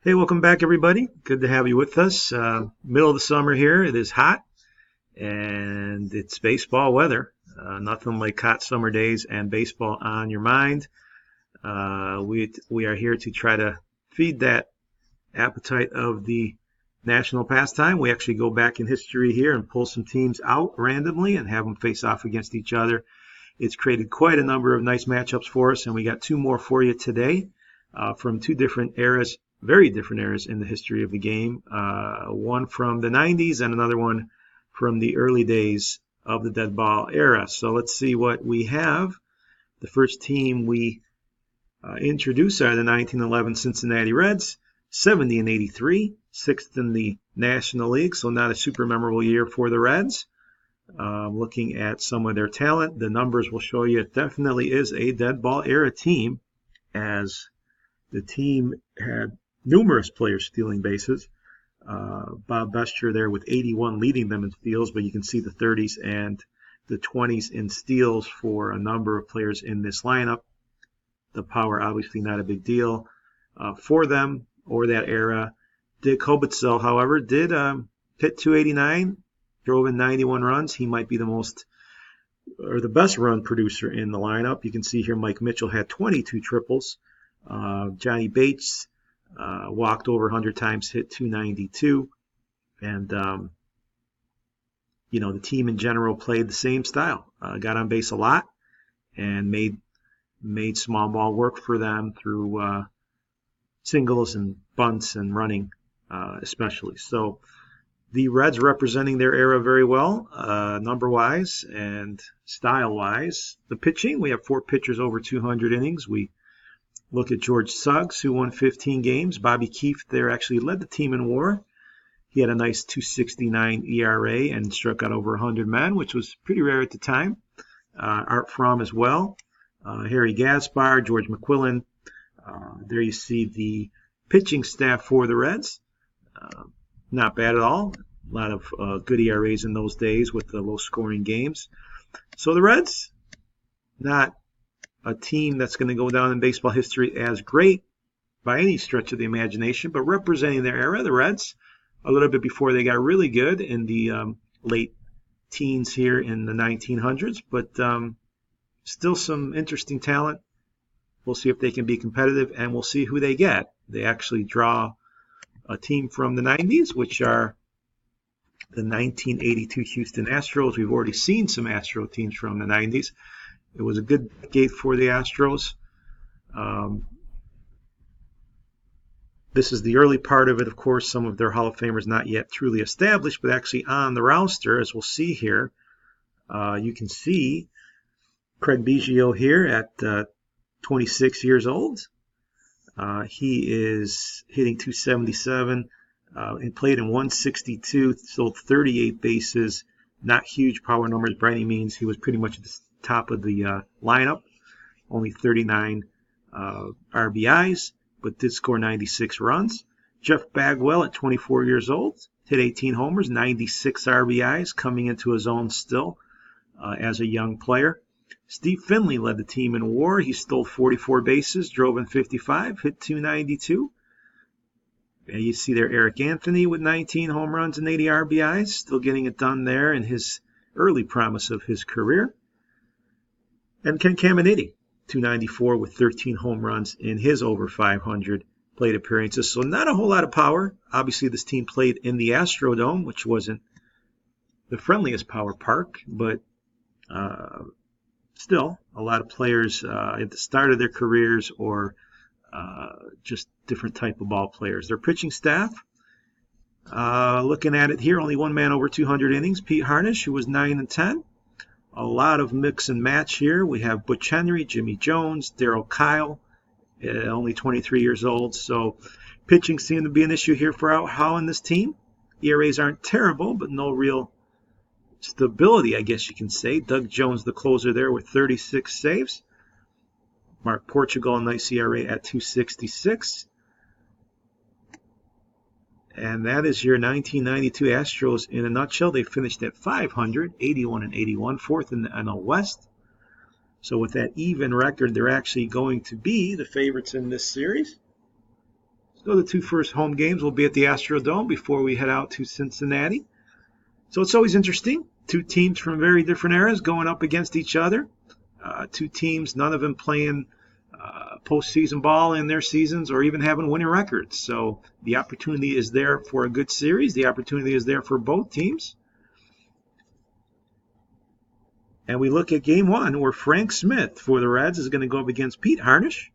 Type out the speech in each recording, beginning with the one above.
Hey, welcome back, everybody. Good to have you with us. Middle of the summer here. It is hot and it's baseball weather. Nothing like hot summer days and baseball on your mind. We are here to try to feed that appetite of the national pastime. We actually go back in history here and pull some teams out randomly and have them face off against each other. It's created quite a number of nice matchups for us, and we got two more for you today from two different eras, very different eras in the history of the game. One from the 90s and another one from the early days of the dead ball era. So let's see what we have. The first team we introduce are the 1911 Cincinnati Reds, 70 and 83, sixth in the National League, so not a super memorable year for the Reds. Looking at some of their talent, the numbers will show you it definitely is a dead ball era team, as the team had numerous players stealing bases. Bob Bescher there with 81 leading them in steals, but you can see the 30s and the 20s in steals for a number of players in this lineup. The power obviously not a big deal for them or that era. Dick Hobitzel, however, did hit 289, drove in 91 runs. He might be the most or the best run producer in the lineup. You can see here Mike Mitchell had 22 triples. Johnny Bates walked over 100 times, hit 292. And, the team in general played the same style. Got on base a lot and made small ball work for them through singles and bunts and running especially. So the Reds representing their era very well, number-wise and style-wise. The pitching, we have four pitchers over 200 innings. We look at George Suggs, who won 15 games. Bobby Keefe there actually led the team in WAR. He had a nice 2.69 ERA and struck out over 100 men, which was pretty rare at the time. Art Fromm as well. Harry Gaspar, George McQuillan. There you see the pitching staff for the Reds. Not bad at all. A lot of good ERAs in those days with the low-scoring games. So the Reds, not a team that's going to go down in baseball history as great by any stretch of the imagination, but representing their era, the Reds, a little bit before they got really good in the late teens here in the 1900s, but still some interesting talent. We'll see if they can be competitive, and we'll see who they get. They actually draw a team from the 90s, which are the 1982 Houston Astros. We've already seen some Astro teams from the 90s. It was a good decade for the Astros. This is the early part of it. Of course, some of their Hall of Famers not yet truly established, but actually on the roster, as we'll see here. You can see Craig Biggio here at 26 years old. He is hitting 277 and played in 162, sold 38 bases. Not huge power numbers by any means. He was pretty much at the top of the lineup. Only 39 RBIs, but did score 96 runs. Jeff Bagwell at 24 years old, hit 18 homers, 96 RBIs, coming into his own still as a young player. Steve Finley led the team in WAR. He stole 44 bases, drove in 55, hit 292. And you see there Eric Anthony with 19 home runs and 80 RBIs, still getting it done there in his early promise of his career. And Ken Caminiti, 294 with 13 home runs in his over 500 plate appearances. So not a whole lot of power. Obviously, this team played in the Astrodome, which wasn't the friendliest power park, but still a lot of players at the start of their careers or just different type of ball players. Their pitching staff, looking at it here, only one man over 200 innings, Pete Harnisch, who was 9 and 10. A lot of mix and match here. We have Butch Henry, Jimmy Jones, Darryl Kyle, only 23 years old. So pitching seemed to be an issue here for Howe and this team. ERAs aren't terrible, but no real stability, I guess you can say. Doug Jones, the closer there, with 36 saves. Mark Portugal, a nice ERA at 2.66. And that is your 1992 Astros in a nutshell. They finished at 500, 81 and 81, fourth in the NL West. So with that even record, they're actually going to be the favorites in this series. So the two first home games will be at the Astrodome before we head out to Cincinnati. So it's always interesting. Two teams from very different eras going up against each other. Two teams, none of them playing postseason ball in their seasons or even having winning records. So the opportunity is there for a good series. The opportunity is there for both teams. And we look at game one where Frank Smith for the Reds is going to go up against Pete Harnisch.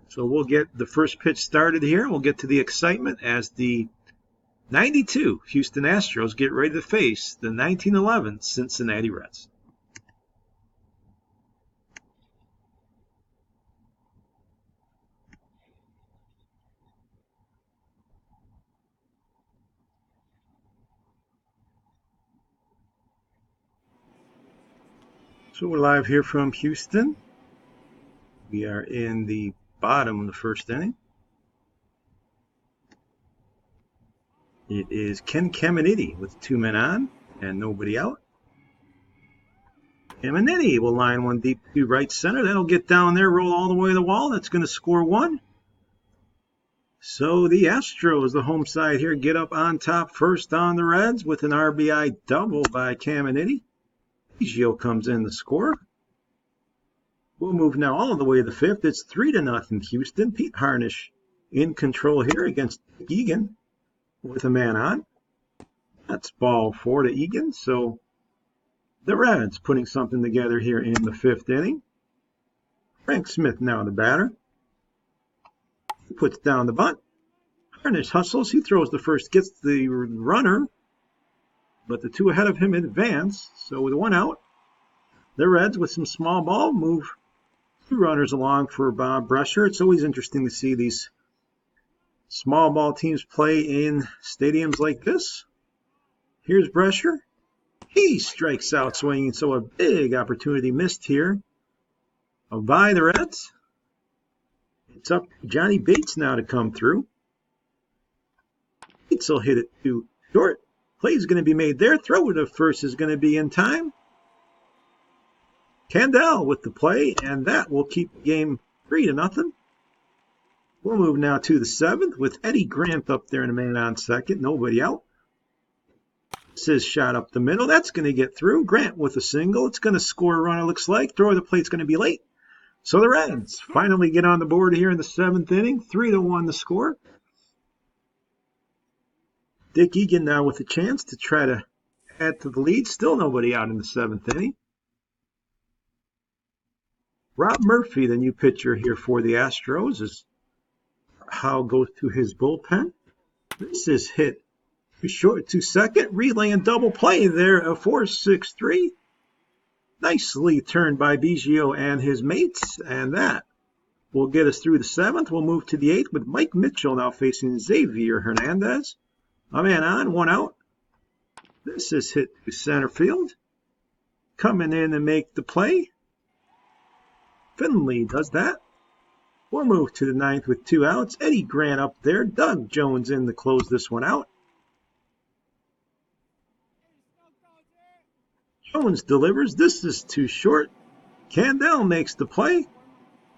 So we'll get the first pitch started here. We'll get to the excitement as the 92 Houston Astros get ready to face the 1911 Cincinnati Reds. So we're live here from Houston. We are in the bottom of the first inning. It is Ken Caminiti with 2 men on and nobody out. Caminiti will line one deep to right center. That'll get down there, roll all the way to the wall. That's going to score one. So the Astros, the home side here, get up on top first on the Reds with an RBI double by Caminiti. Biggio comes in to score. We'll move now all the way to the fifth. It's 3-0 Houston. Pete Harnisch in control here against Egan with a man on. That's ball 4 to Egan. So the Reds putting something together here in the fifth inning. Frank Smith now the batter. He puts down the bunt. Harnisch hustles. He throws the first, gets the runner, but the two ahead of him advance. So with one out, the Reds with some small ball move 2 runners along for Bob Brescher. It's always interesting to see these small ball teams play in stadiums like this. Here's Brescher. He strikes out swinging, so a big opportunity missed here by the Reds. It's up to Johnny Bates now to come through. Bates will hit it to short. Play's going to be made there. Throw to first is going to be in time. Candell with the play, and that will keep the game 3-0. We'll move now to the seventh with Eddie Grant up there in a man on second. Nobody out. This is shot up the middle. That's going to get through. Grant with a single. It's going to score a run, it looks like. Throw to the plate's going to be late. So the Reds finally get on the board here in the seventh inning. 3-1 the score. Dick Egan now with a chance to try to add to the lead. Still nobody out in the seventh inning. Rob Murphy, the new pitcher here for the Astros, as Howe goes to his bullpen. This is hit too short to second. Relay and double play there, a 4-6-3. Nicely turned by Biggio and his mates, and that will get us through the seventh. We'll move to the eighth with Mike Mitchell now facing Xavier Hernandez. A man on, one out. This is hit to center field. Coming in and make the play. Finley does that. We'll move to the ninth with 2 outs. Eddie Grant up there. Doug Jones in to close this one out. Jones delivers. This is too short. Candell makes the play.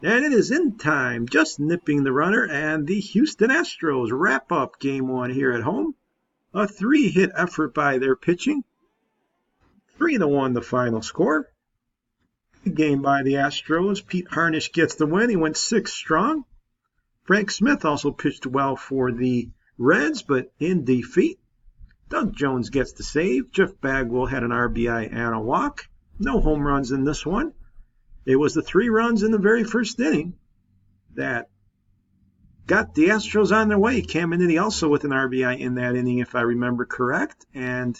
And it is in time, just nipping the runner. And the Houston Astros wrap up game 1 here at home. A 3-hit effort by their pitching. 3-1 the final score. Good game by the Astros. Pete Harnisch gets the win. He went 6 strong. Frank Smith also pitched well for the Reds, but in defeat. Doug Jones gets the save. Jeff Bagwell had an RBI and a walk. No home runs in this one. It was the 3 runs in the very first inning that got the Astros on their way. Caminiti also with an RBI in that inning, if I remember correct. And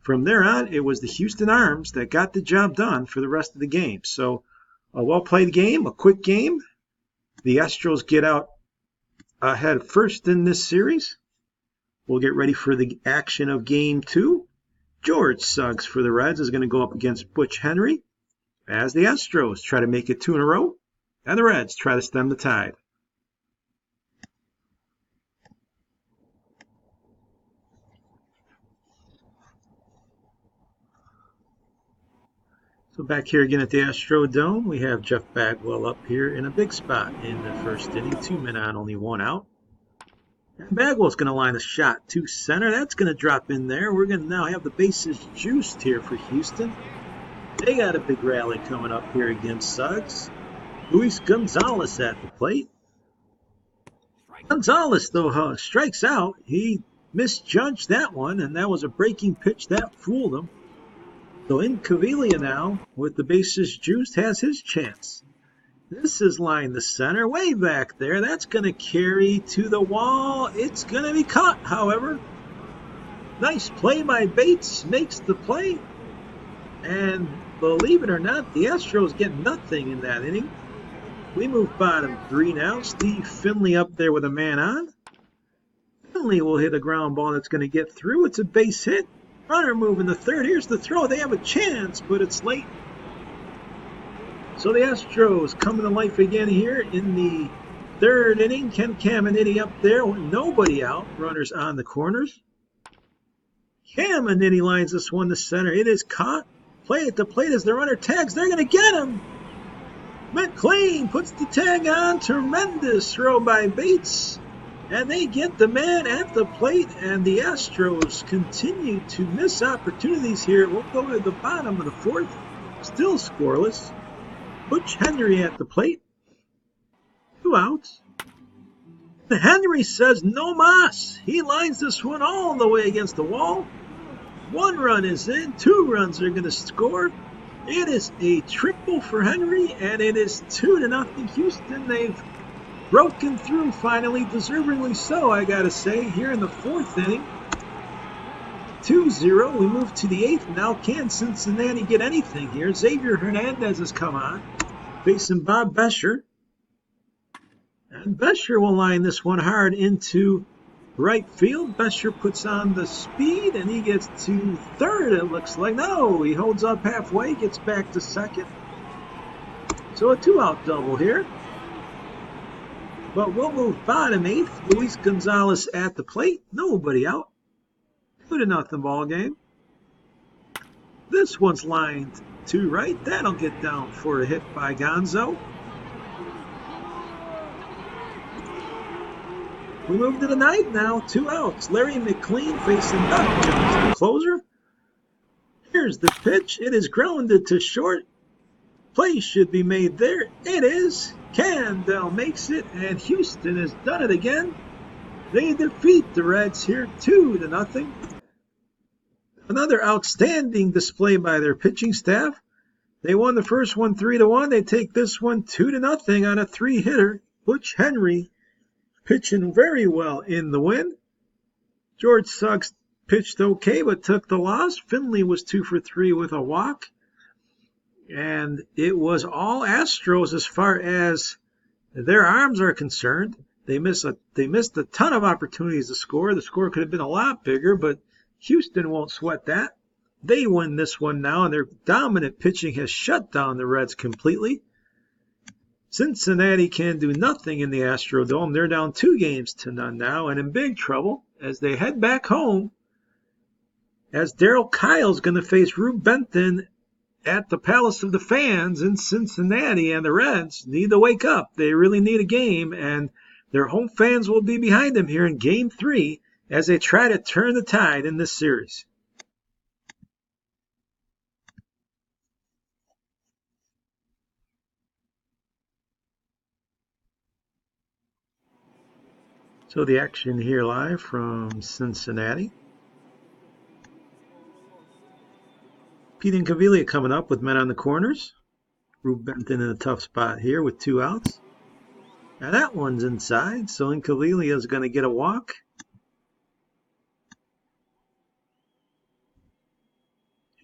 from there on, it was the Houston Arms that got the job done for the rest of the game. So a well-played game, a quick game. The Astros get out ahead first in this series. We'll get ready for the action of game 2. George Suggs for the Reds is going to go up against Butch Henry as the Astros try to make it 2 in a row, and the Reds try to stem the tide. So back here again at the Astrodome, we have Jeff Bagwell up here in a big spot in the first inning. 2 men on, only 1 out. And Bagwell's going to line a shot to center. That's going to drop in there. We're going to now have the bases juiced here for Houston. They got a big rally coming up here against Suggs. Luis Gonzalez at the plate. Gonzalez, though, strikes out. He misjudged that one, and that was a breaking pitch that fooled him. So Incaviglia now, with the bases juiced, has his chance. This is lined to center, way back there. That's going to carry to the wall. It's going to be caught, however. Nice play by Bates, makes the play. And believe it or not, the Astros get nothing in that inning. We move bottom 3 now. Steve Finley up there with a man on. Finley will hit a ground ball that's going to get through. It's a base hit. Runner moving to third. Here's the throw. They have a chance, but it's late. So the Astros coming to life again here in the 3rd inning. Ken Caminiti up there with nobody out. Runners on the corners. Caminiti lines this one to center. It is caught. Play at the plate as the runner tags. They're going to get him. McLean puts the tag on. Tremendous throw by Bates. And they get the man at the plate, and the Astros continue to miss opportunities here. We'll go to the bottom of the 4th. Still scoreless. Butch Henry at the plate. 2 outs. And Henry says no mas. He lines this one all the way against the wall. 1 run is in. 2 runs are going to score. It is a triple for Henry, and it is 2-0 Houston. They've broken through finally, deservingly so, I gotta say, here in the 4th inning. 2-0. We move to the 8th. Now can Cincinnati get anything here? Xavier Hernandez has come on, facing Bob Bescher. And Bescher will line this one hard into right field. Bescher puts on the speed, and he gets to 3rd, it looks like. No, he holds up halfway, gets back to 2nd. So a 2-out double here. But we'll move bottom 8th. Luis Gonzalez at the plate. Nobody out. 2-0 ball game. This one's lined to right. That'll get down for a hit by Gonzo. We move to the 9th now. 2 outs. Larry McLean facing Doc Jones, the closer. Here's the pitch. It is grounded to short. Play should be made there. It is. Candell makes it, and Houston has done it again. They defeat the Reds here 2-0. Another outstanding display by their pitching staff. They won the first one 3-1. They take this one 2-0 on a 3-hitter. Butch Henry pitching very well in the win. George Suggs pitched okay, but took the loss. Finley was 2 for 3 with a walk. And it was all Astros as far as their arms are concerned. They missed a ton of opportunities to score. The score could have been a lot bigger, but Houston won't sweat that. They win this one now, and their dominant pitching has shut down the Reds completely. Cincinnati can do nothing in the Astrodome. They're down 2-0 now, and in big trouble as they head back home, as Darryl Kyle's going to face Rube Benton at the Palace of the Fans in Cincinnati, and the Reds need to wake up. They really need a game, and their home fans will be behind them here in Game 3 as they try to turn the tide in this series. So the action here live from Cincinnati. Pete Incaviglia coming up with men on the corners. Rube Benton in a tough spot here with 2 outs. Now that one's inside, so Incaviglia is going to get a walk.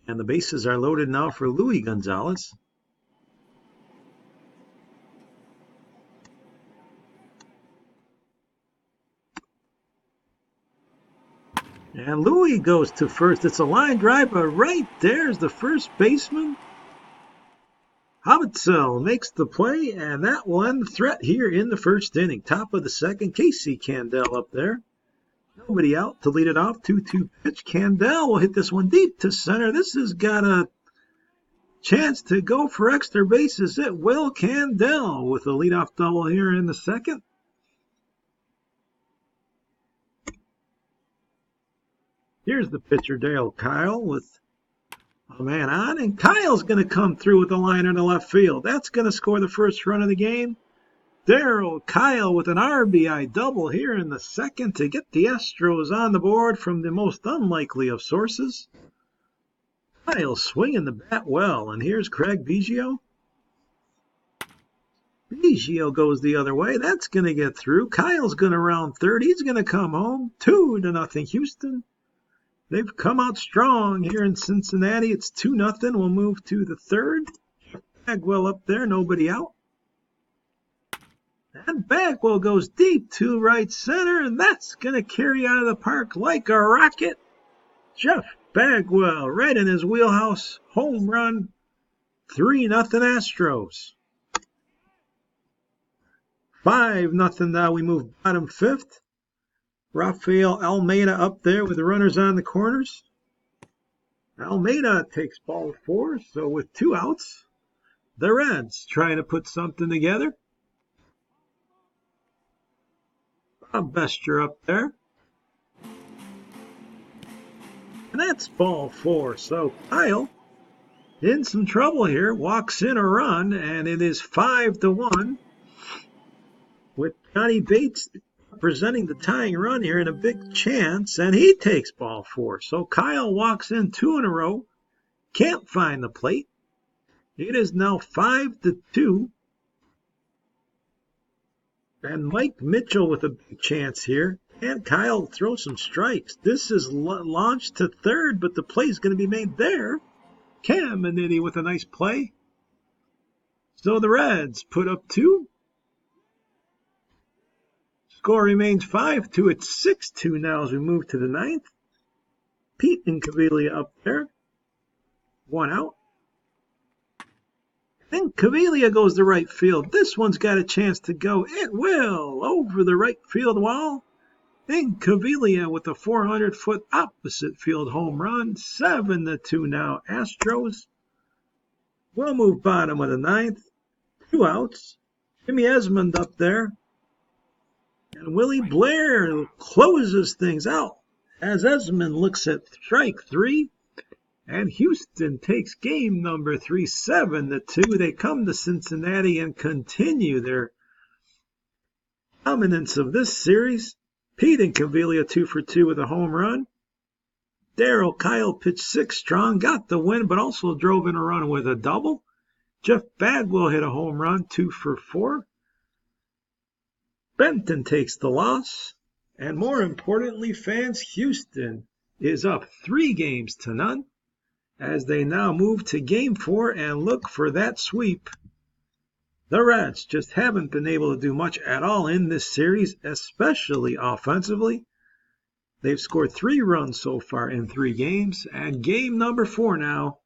And the bases are loaded now for Luis Gonzalez. And Louis goes to first. It's a line drive, but right there's the first baseman. Hobitzel makes the play, and that one threat here in the first inning. Top of the 2nd, Casey Candell up there. Nobody out to lead it off. 2-2 pitch. Candell will hit this one deep to center. This has got a Chance to go for extra bases. It will. Candell with a leadoff double here in the second. Here's the pitcher, Darryl Kyle, with a man on, and Kyle's going to come through with a liner to left field. That's going to score the first run of the game. Darryl Kyle with an RBI double here in the second to get the Astros on the board from the most unlikely of sources. Kyle swinging the bat well, and here's Craig Biggio. Biggio goes the other way. That's going to get through. Kyle's going to round third. He's going to come home. 2-0 Houston. They've come out strong here in Cincinnati. It's 2-0. We'll move to the third. Bagwell up there, nobody out. And Bagwell goes deep to right center, and that's going to carry out of the park like a rocket. Jeff Bagwell right in his wheelhouse. Home run. 3-0 Astros. 5-0 now. We move bottom fifth. Rafael Almeida up there with the runners on the corners. Almeida takes ball 4, so with 2 outs, the Reds trying to put something together. Bob Bester up there. And that's ball 4, so Kyle in some trouble here, walks in a run, and it is 5-1 with Johnny Bates presenting the tying run here in a big chance, and he takes ball 4. So Kyle walks in 2 in a row, can't find the plate. It is now 5-2. And Mike Mitchell with a big chance here. And Kyle throws some strikes. This is launched to third, but the play's going to be made there. Caminiti with a nice play. So the Reds put up 2. Score remains 5-2. It's 6-2 now as we move to the 9th. Pete and Caviglia up there. 1 out. Then Caviglia goes to right field. This one's got a chance to go. It will over the right field wall. Then Caviglia with a 400-foot opposite field home run. 7-2 now Astros. We'll move bottom of the 9th. 2 outs. Jimmy Esmond up there. And Willie Blair closes things out as Esmond looks at strike 3. And Houston takes game number 3, 7-2. They come to Cincinnati and continue their dominance of this series. Pete and Caviglia 2 for 2 with a home run. Darryl Kyle pitched 6 strong, got the win, but also drove in a run with a double. Jeff Bagwell hit a home run, 2 for 4. Benton takes the loss. And more importantly, fans, Houston is up 3-0 as they now move to game 4 and look for that sweep. The Reds just haven't been able to do much at all in this series, especially offensively. They've scored 3 runs so far in 3 games, and game number 4 now.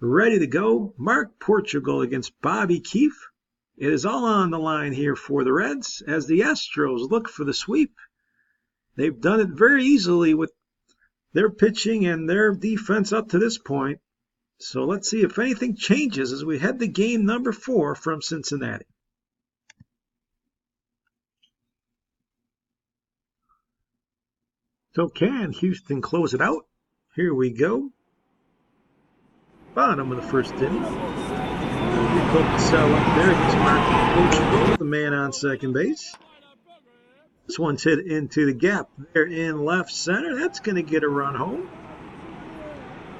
Ready to go. Mark Portugal against Bobby Keefe. It is all on the line here for the Reds as the Astros look for the sweep. They've done it very easily with their pitching and their defense up to this point. So let's see if anything changes as we head to game number 4 from Cincinnati. So can Houston close it out? Here we go. Bottom of the first inning. Cell up there against Mark Portugal, the man on second base. This one's hit into the gap there in left center. That's going to get a run home.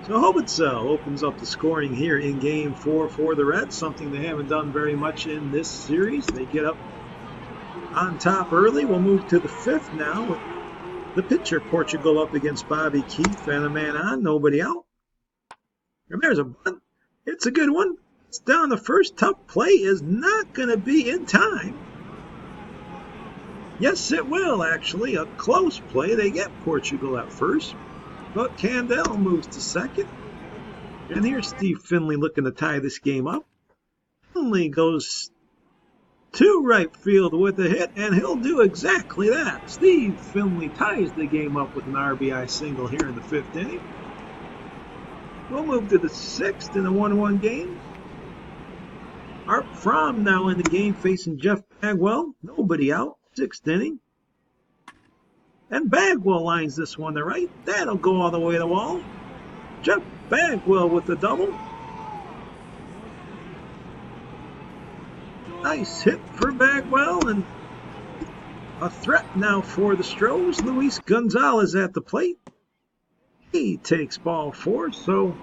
So Hobitzel opens up the scoring here in game 4 for the Reds, something they haven't done very much in this series. They get up on top early. We'll move to the 5th now with the pitcher Portugal up against Bobby Keefe and a man on, nobody out. And there's a bunt. It's a good one. It's down the first. Tough play is not going to be in time. Yes, it will, actually. A close play. They get Portugal at first. But Candell moves to second. And here's Steve Finley looking to tie this game up. Finley goes to right field with a hit, and he'll do exactly that. Steve Finley ties the game up with an RBI single here in the 5th inning. We'll move to the 6th in a 1-1 game. Art Fromm now in the game facing Jeff Bagwell. Nobody out. 6th inning. And Bagwell lines this one to right. That'll go all the way to the wall. Jeff Bagwell with the double. Nice hit for Bagwell, and a threat now for the Astros. Luis Gonzalez at the plate. He takes ball 4, so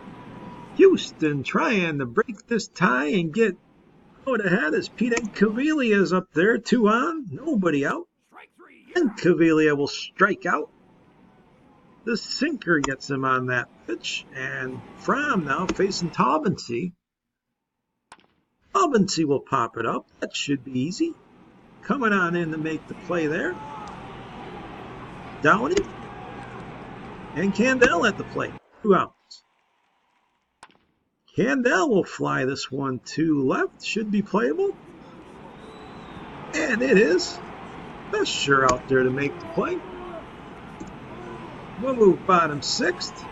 Houston trying to break this tie and get out ahead as Pete Encaviglia is up there, 2 on, nobody out. Encaviglia will strike out. The sinker gets him on that pitch, and Fromm now facing Taubensee. Taubensee will pop it up. That should be easy. Coming on in to make the play there. Downey and Candell at the plate. 2 outs. Candell will fly this one to left. Should be playable. And it is. Bescher out there to make the play. We'll move bottom 6th.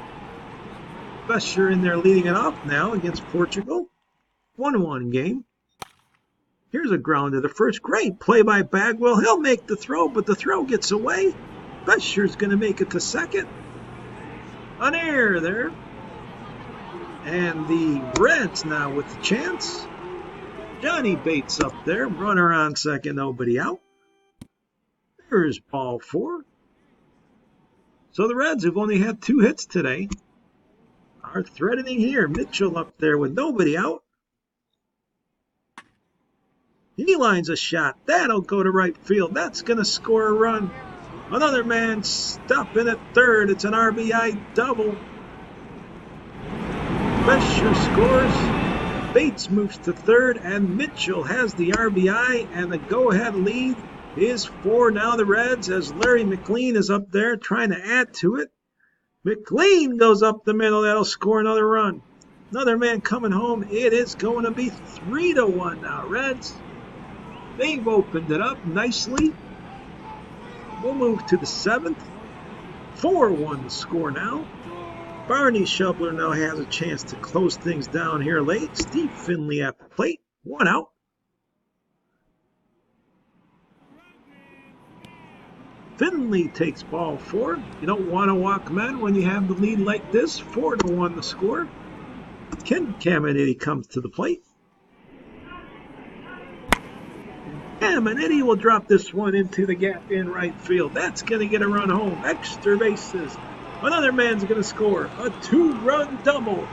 Bescher in there leading it off now against Portugal. 1-1 game. Here's a ground to the first. Great play by Bagwell. He'll make the throw, but the throw gets away. Bescher's going to make it to second. An error there. And the Reds now with the chance. Johnny Bates up there. Runner on second, nobody out. There's ball 4. So the Reds, who've only had 2 hits today, are threatening here. Mitchell up there with nobody out. He lines a shot. That'll go to right field. That's going to score a run. Another man stopping at third. It's an RBI double. Bescher scores. Bates moves to third, and Mitchell has the RBI, and the go-ahead lead is for now the Reds as Larry McLean is up there trying to add to it. McLean goes up the middle. That'll score another run. Another man coming home. It is going to be 3-1 now, Reds. They've opened it up nicely. We'll move to the 7th. 4-1 the score now. Barney Shubler now has a chance to close things down here late. Steve Finley at the plate. 1 out. Finley takes ball 4. You don't want to walk men when you have the lead like this. 4-1 the score. Ken Caminiti comes to the plate. Caminiti will drop this one into the gap in right field. That's going to get a run home. Extra bases. Another man's going to score. A 2-run double.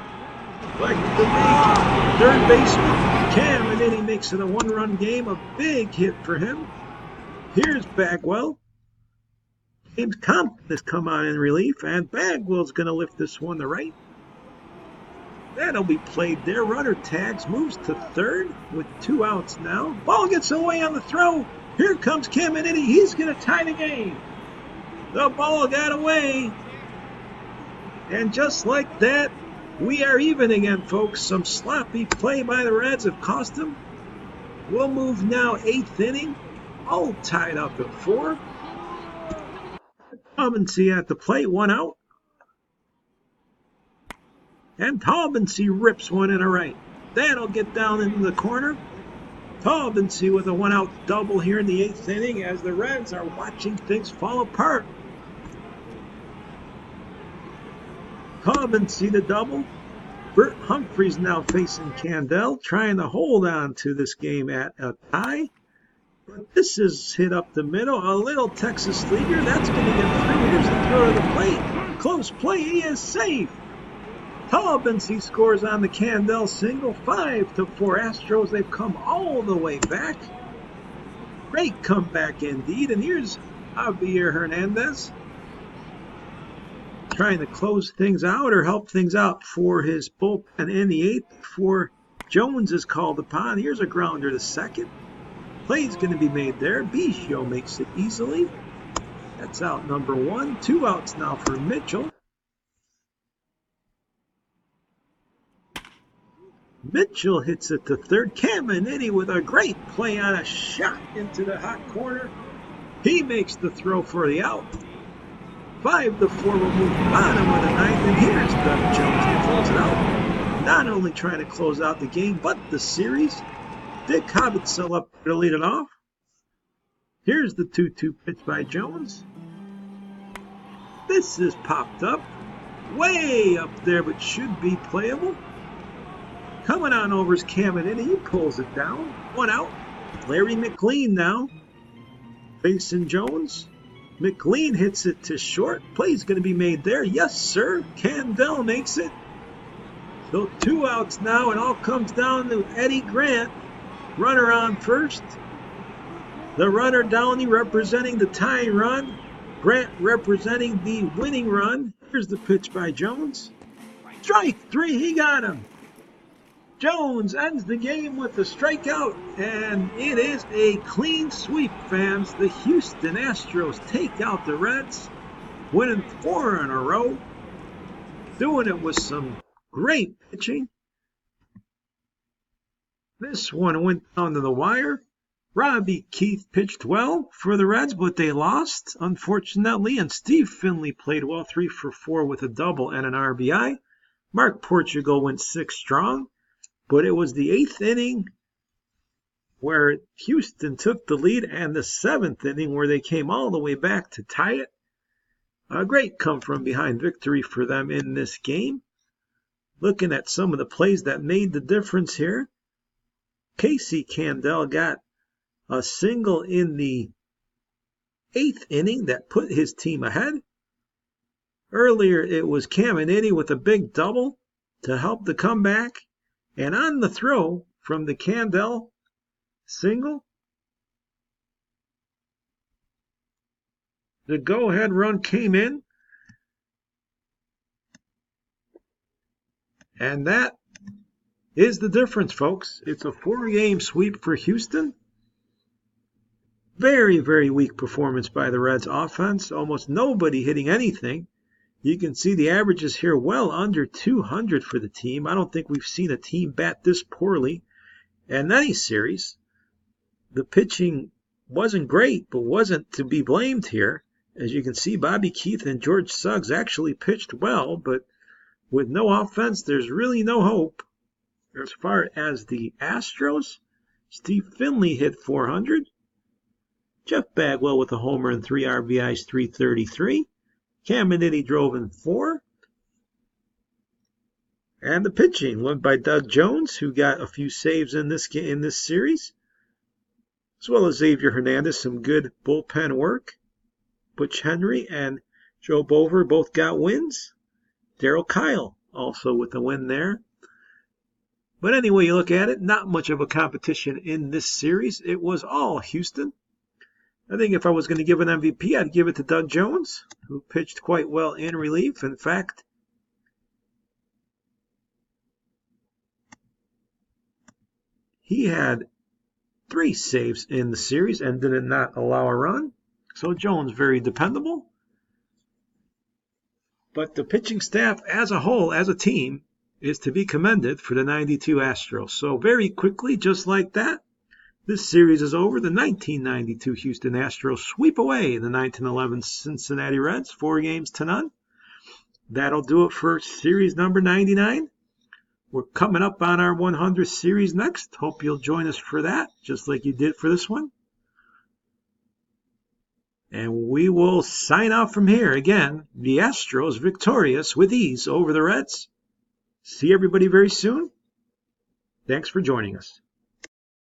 Like the big third baseman. Caminiti makes it a 1-run game. A big hit for him. Here's Bagwell. James Compton has come on in relief, and Bagwell's going to lift this one to right. That'll be played there. Runner tags, moves to third with 2 outs now. Ball gets away on the throw. Here comes Caminiti. He's going to tie the game. The ball got away. And just like that, we are even again, folks. Some sloppy play by the Reds have cost them. We'll move now 8th inning. All tied up at 4. Taubensee at the plate, 1 out. And Taubensee rips one in a right. That'll get down into the corner. Taubensee with a 1-out double here in the 8th inning as the Reds are watching things fall apart. Taubensee the double. Bert Humphries now facing Candell, trying to hold on to this game at a tie. But this is hit up the middle. A little Texas leaguer. That's going to get through. Here's the throw to the plate. Close play. He is safe. Taubensee scores on the Candell single. 5-4 Astros. They've come all the way back. Great comeback indeed. And here's Javier Hernandez trying to close things out or help things out for his bullpen in the 8th before Jones is called upon. Here's a grounder to second. Play's going to be made there. Biggio makes it easily. That's out number 1. 2 outs now for Mitchell. Mitchell hits it to third. Caminiti with a great play on a shot into the hot corner. He makes the throw for the out. 5-4 will move bottom of the ninth, and here's Doug Jones to close it out. Not only trying to close out the game, but the series. Dick Hobbitzell up to lead it off. Here's the 2-2 pitch by Jones. This is popped up. Way up there, but should be playable. Coming on over is Caminiti. He pulls it down. 1 out. Larry McLean now facing Jones. McLean hits it to short. Play's going to be made there. Yes, sir. Candell makes it. So 2 outs now, and all comes down to Eddie Grant. Runner on first. The runner Downey representing the tying run. Grant representing the winning run. Here's the pitch by Jones. Strike 3. He got him. Jones ends the game with a strikeout, and it is a clean sweep, fans. The Houston Astros take out the Reds, winning 4 in a row, doing it with some great pitching. This one went down to the wire. Robbie Keith pitched well for the Reds, but they lost, unfortunately, and Steve Finley played well, 3 for 4 with a double and an RBI. Mark Portugal went 6 strong. But it was the 8th inning where Houston took the lead, and the 7th inning where they came all the way back to tie it. A great come-from-behind victory for them in this game. Looking at some of the plays that made the difference here. Casey Candell got a single in the 8th inning that put his team ahead. Earlier it was Caminiti with a big double to help the comeback. And on the throw from the Candell single, the go-ahead run came in. And that is the difference, folks. It's a 4-game sweep for Houston. Very, very weak performance by the Reds offense. Almost nobody hitting anything. You can see the averages here well under 200 for the team. I don't think we've seen a team bat this poorly in any series. The pitching wasn't great, but wasn't to be blamed here. As you can see, Bobby Keith and George Suggs actually pitched well, but with no offense, there's really no hope. As far as the Astros, Steve Finley hit 400. Jeff Bagwell with a homer and 3 RBIs, 333. Caminiti drove in 4. And the pitching went by Doug Jones, who got a few saves in this series, as well as Xavier Hernandez, some good bullpen work. Butch Henry and Joe Bover both got wins. Darryl Kyle also with a win there. But anyway, you look at it, not much of a competition in this series. It was all Houston. I think if I was going to give an MVP, I'd give it to Doug Jones, who pitched quite well in relief. In fact, he had 3 saves in the series and did not allow a run. So Jones, very dependable. But the pitching staff as a whole, as a team, is to be commended for the 92 Astros. So very quickly, just like that, this series is over. The 1992 Houston Astros sweep away the 1911 Cincinnati Reds, 4-0. That'll do it for series number 99. We're coming up on our 100th series next. Hope you'll join us for that, just like you did for this one. And we will sign off from here. Again, the Astros victorious with ease over the Reds. See everybody very soon. Thanks for joining us.